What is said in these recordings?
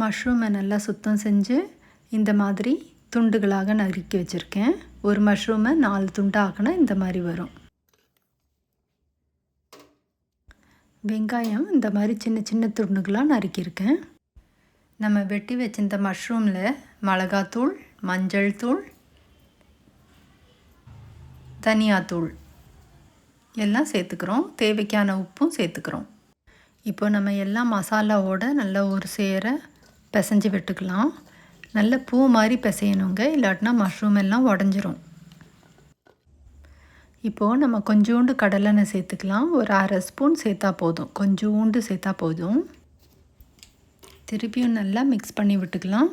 மஷ்ரூமை நல்லா சுத்தம் செஞ்சு இந்த மாதிரி துண்டுகளாக நறுக்கி வச்சுருக்கேன். ஒரு மஷ்ரூமை 4 துண்டாக்கினா இந்த மாதிரி வரும். வெங்காயம் இந்த மாதிரி சின்ன சின்ன துண்டுகளாக நறுக்கியிருக்கேன். நம்ம வெட்டி வச்சிருந்த மஷ்ரூமில் மிளகாத்தூள், மஞ்சள் தூள், தனியாத்தூள் எல்லாம் சேர்த்துக்கிறோம். தேவைக்கான உப்பும் சேர்த்துக்கிறோம். இப்போ நம்ம எல்லாம் மசாலாவோட நல்லா ஒரு சேர பிசைஞ்சு விட்டுக்கலாம். நல்ல பூ மாதிரி பிசையணுங்க, இல்லாட்டினா மஷ்ரூம் எல்லாம் உடஞ்சிரும். இப்போது நம்ம கொஞ்சோண்டு கடலெண்ணெய் சேர்த்துக்கலாம். ஒரு 1/2 ஸ்பூன் சேர்த்தா போதும், கொஞ்சோண்டு சேர்த்தா போதும். திருப்பியும் நல்லா மிக்ஸ் பண்ணி விட்டுக்கலாம்.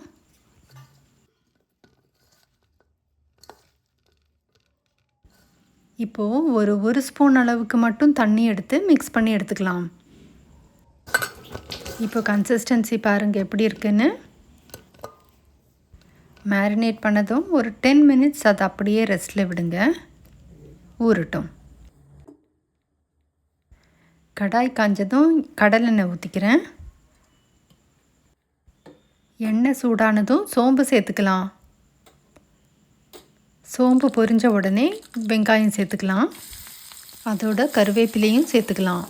இப்போது ஒரு ஸ்பூன் அளவுக்கு மட்டும் தண்ணி எடுத்து மிக்ஸ் பண்ணி எடுத்துக்கலாம். இப்போ கன்சிஸ்டன்சி பாருங்கள் எப்படி இருக்குன்னு. மேரினேட் பண்ணதும் ஒரு 10 மினிட்ஸ் அதை அப்படியே ரெஸ்ட்டில் விடுங்க, ஊறட்டும். கடாய் காஞ்சதும் கடலெண்ணெய் ஊற்றிக்கிறேன். எண்ணெய் சூடானதும் சோம்பு சேர்த்துக்கலாம். சோம்பு பொரிஞ்ச உடனே வெங்காயம் சேர்த்துக்கலாம். அதோட கருவேப்பிலையும் சேர்த்துக்கலாம்.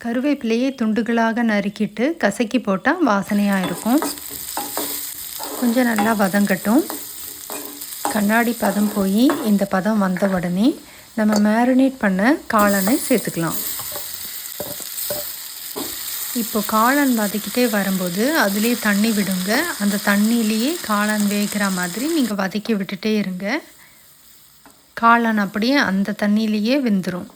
கருவேப்பிலையை துண்டுகளாக நறுக்கிட்டு கசக்கி போட்டால் வாசனையாக இருக்கும். கொஞ்சம் நல்லா வதங்கட்டும். கண்ணாடி பதம் போய் இந்த பதம் வந்த உடனே நம்ம மேரினேட் பண்ண காளானை சேர்த்துக்கலாம். இப்போ காளான் வதக்கிட்டே வரும்போது அதிலே தண்ணி விடுங்க. அந்த தண்ணியிலேயே காளான் வேகிற மாதிரி நீங்கள் வதக்கி விட்டுட்டே இருங்க. காளான் அப்படியே அந்த தண்ணியிலேயே வெந்துடும்.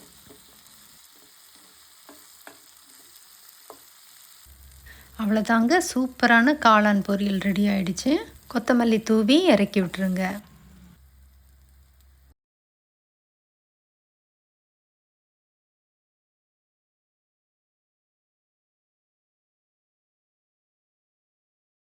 அவ்வளோதாங்க, சூப்பரான காளான் பொரியல் ரெடி ஆகிடுச்சு. கொத்தமல்லி தூவி இறக்கி விட்டுருங்க.